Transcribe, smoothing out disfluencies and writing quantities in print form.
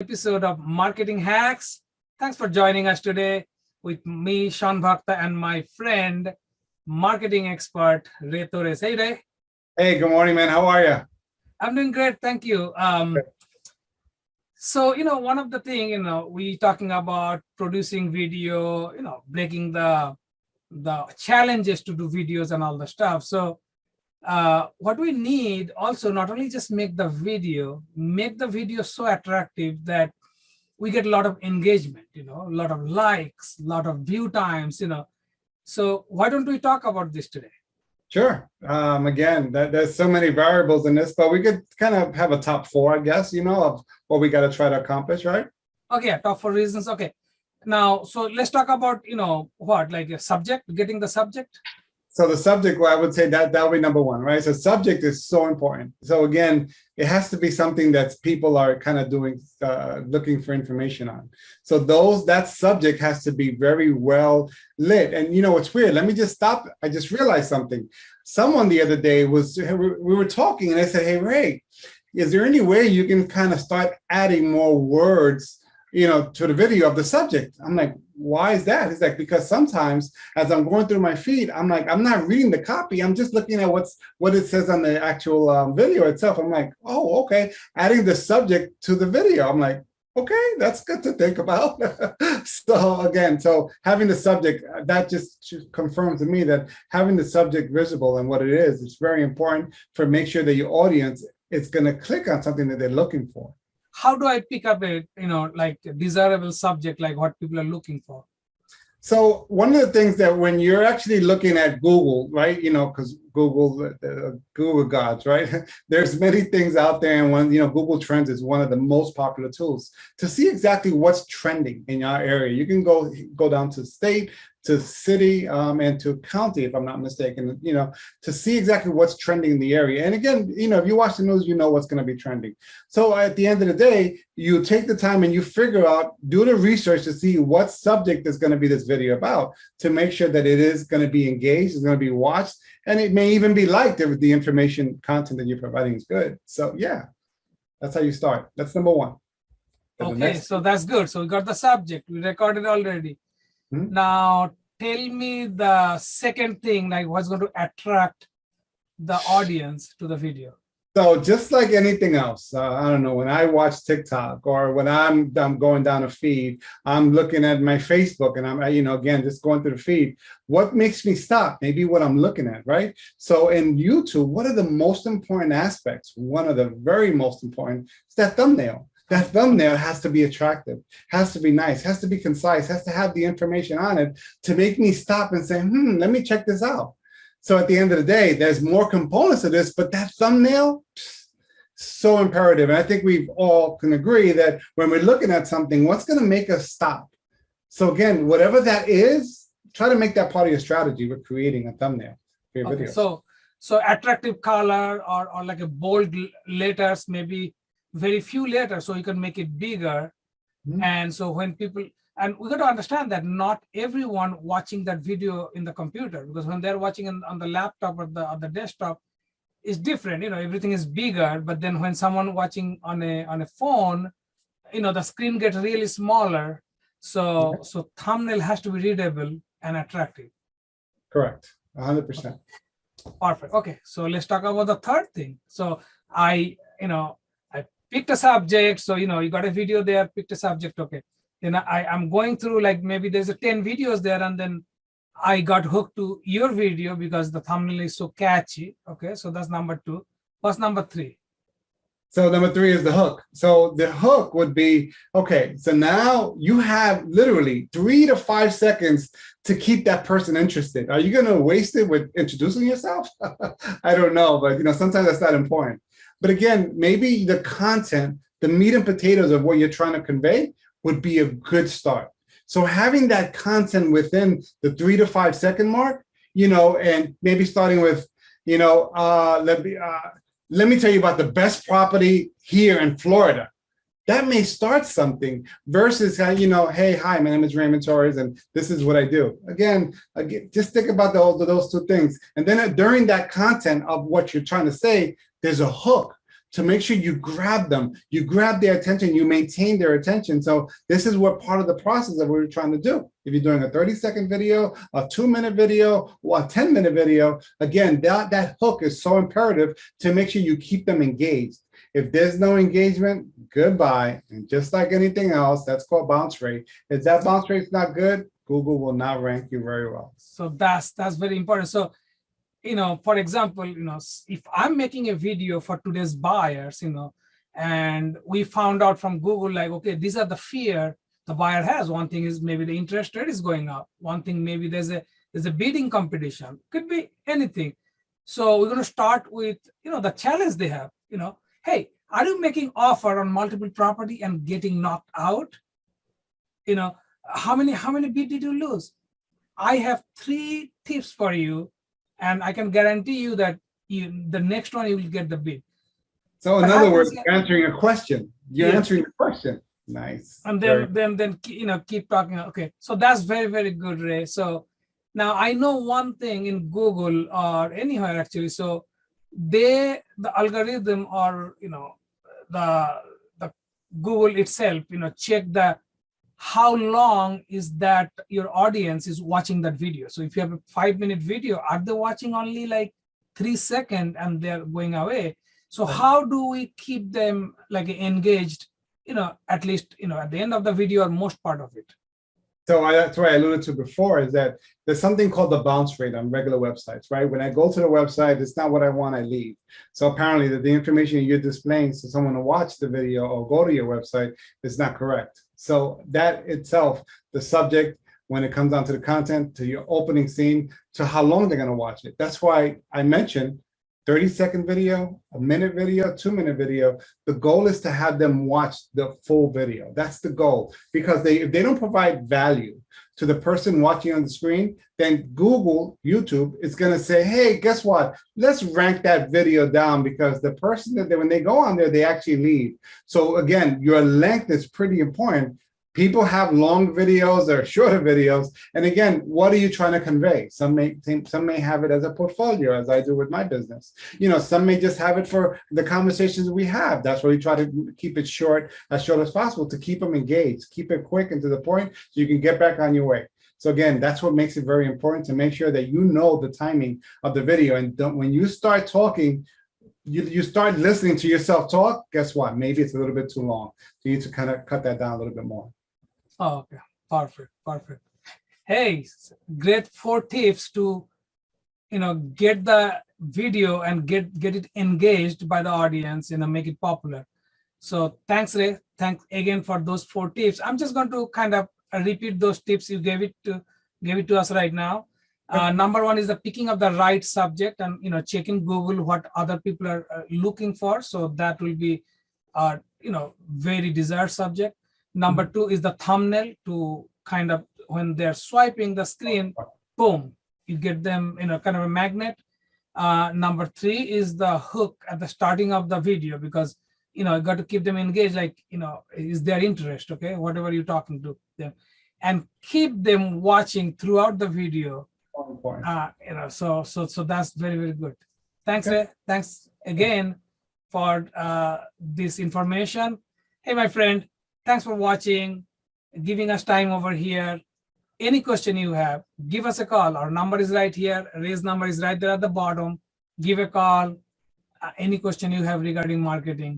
episode of Marketing Hacks. Thanks for joining us today with me, Sean Bhakta, and my friend, marketing expert, Ray Torres. Hey, Ray. Hey, good morning, man. How are you? I'm doing great. Thank you. So, one of the thing, we talking about producing video, breaking the challenges to do videos and all the stuff. So what we need also, not only just make the video so attractive that we get a lot of engagement, a lot of likes, a lot of view times, So why don't we talk about this today? Sure. Again, there's so many variables in this, but we could kind of have a top four, I guess, of what we got to try to accomplish, right? Okay, top four reasons. Okay. Now, so let's talk about, like a subject, getting the subject. So the subject, well, I would say that'll be number one, right? So subject is so important. So again, it has to be something that people are kind of doing, looking for information on. So that subject has to be very well lit. And it's weird. Let me just stop. I just realized something. Someone the other day we were talking and they said, hey, Ray, is there any way you can kind of start adding more words to the video of the subject? I'm like, why is that? It's like, because sometimes as I'm going through my feed, I'm like, I'm not reading the copy. I'm just looking at what it says on the actual video itself. I'm like, oh, okay. Adding the subject to the video. I'm like, okay, that's good to think about. So having the subject, that just confirms to me that having the subject visible and what it is, it's very important for make sure that your audience is going to click on something that they're looking for. How do I pick up like a desirable subject, like what people are looking for? So one of the things that when you're actually looking at Google, right, because Google gods, right, there's many things out there. And when, Google Trends is one of the most popular tools to see exactly what's trending in your area. You can go down to state, to city, and to county, if I'm not mistaken, to see exactly what's trending in the area. And again, if you watch the news, you know what's going to be trending. So at the end of the day, you take the time and you figure out, do the research to see what subject is going to be this video about, to make sure that it is going to be engaged, it's going to be watched, and it may even be liked if the information content that you're providing is good. So yeah, that's how you start. That's number one. Okay, so that's good. So we got the subject, we recorded already. Now, tell me the second thing, like what's going to attract the audience to the video. So just like anything else, I don't know, when I watch TikTok or when I'm going down a feed, I'm looking at my Facebook and I'm, again, just going through the feed. What makes me stop? Maybe what I'm looking at, right? So in YouTube, what are the most important aspects? One of the very most important is that thumbnail. That thumbnail has to be attractive, has to be nice, has to be concise, has to have the information on it to make me stop and say, let me check this out. So at the end of the day, there's more components to this, but that thumbnail, so imperative. And I think we all can agree that when we're looking at something, what's going to make us stop? So again, whatever that is, try to make that part of your strategy with creating a thumbnail for your video. So attractive color or like a bold letters, maybe very few letters, so you can make it bigger. And so when people, and we got to understand that not everyone watching that video in the computer, because when they're watching on the laptop or the desktop is different, everything is bigger. But then when someone watching on a phone, the screen gets really smaller. So thumbnail has to be readable and attractive. Correct. 100%. Perfect. Okay, so let's talk about the third thing. So I picked a subject. So, you got a video there, picked a subject. Okay. Then I'm going through, like, maybe there's 10 videos there. And then I got hooked to your video because the thumbnail is so catchy. Okay. So that's number two. What's number three? So number three is the hook. So the hook would be, okay, so now you have literally 3 to 5 seconds to keep that person interested. Are you going to waste it with introducing yourself? I don't know, but sometimes that's not important. But again, maybe the content, the meat and potatoes of what you're trying to convey would be a good start. So having that content within the 3 to 5 second mark, and maybe starting with, let me tell you about the best property here in Florida. That may start something versus, hey, hi, my name is Raymond Torres, and this is what I do. Again, just think about those two things. And then during that content of what you're trying to say, there's a hook. to make sure you grab them, you grab their attention, you maintain their attention. So this is what part of the process that we're trying to do. If you're doing a 30-second video, a 2-minute video, or a 10-minute video, again, that hook is so imperative to make sure you keep them engaged. If there's no engagement, goodbye. And just like anything else, that's called bounce rate. If that bounce rate's not good, Google will not rank you very well. So that's very important. So, for example, if I'm making a video for today's buyers, and we found out from Google, like, okay, these are the fear the buyer has. One thing is maybe the interest rate is going up. One thing, maybe there's a bidding competition. Could be anything. So we're going to start with, the challenge they have, hey, are you making offer on multiple property and getting knocked out? How many bid did you lose? I have 3 tips for you, and I can guarantee you that the next one you will get the bid. So in other words, you're answering a question. You're answering the question. Nice. And then keep talking. Okay, so that's very, very good, Ray. So now I know one thing in Google or anywhere actually. So the algorithm, or the Google itself, check how long is that your audience is watching that video. So if you have a 5-minute video, are they watching only like 3 seconds and they're going away? So how do we keep them like engaged, at least, at the end of the video or most part of it? So that's what I alluded to before, is that there's something called the bounce rate on regular websites, right? When I go to the website, it's not what I want, I leave. So apparently the information you're displaying to someone to watch the video or go to your website is not correct. So that itself, the subject, when it comes down to the content, to your opening scene, to how long they're going to watch it. That's why I mentioned 30-second video, a minute video, 2-minute video. The goal is to have them watch the full video. That's the goal. Because if they don't provide value to the person watching on the screen, then Google, YouTube is going to say, hey, guess what? Let's rank that video down, because the person when they go on there, they actually leave. So again, your length is pretty important. People have long videos or shorter videos. And again, what are you trying to convey? Some may have it as a portfolio, as I do with my business. Some may just have it for the conversations we have. That's why we try to keep it short as possible, to keep them engaged, keep it quick and to the point so you can get back on your way. So again, that's what makes it very important, to make sure that you know the timing of the video. And when you start talking, you start listening to yourself talk, guess what? Maybe it's a little bit too long. So you need to kind of cut that down a little bit more. Oh, okay, perfect. Hey, great 4 tips to, get the video and get it engaged by the audience, make it popular. So thanks, Ray. Thanks again for those 4 tips. I'm just going to kind of repeat those tips you gave it to us right now. Number 1 is the picking of the right subject, and checking Google what other people are looking for. So that will be very desired subject. Number 2 is the thumbnail, to kind of, when they're swiping the screen, boom, you get them, kind of a magnet. Number 3 is the hook at the starting of the video, because, you got to keep them engaged, like, is their interest, okay, whatever you're talking to them, and keep them watching throughout the video. So that's very, very good. Thanks, Ray. Thanks again for this information. Hey, my friend, thanks for watching, giving us time over here. Any question you have, give us a call. Our number is right here. Ray's number is right there at the bottom. Give a call. Any question you have regarding marketing.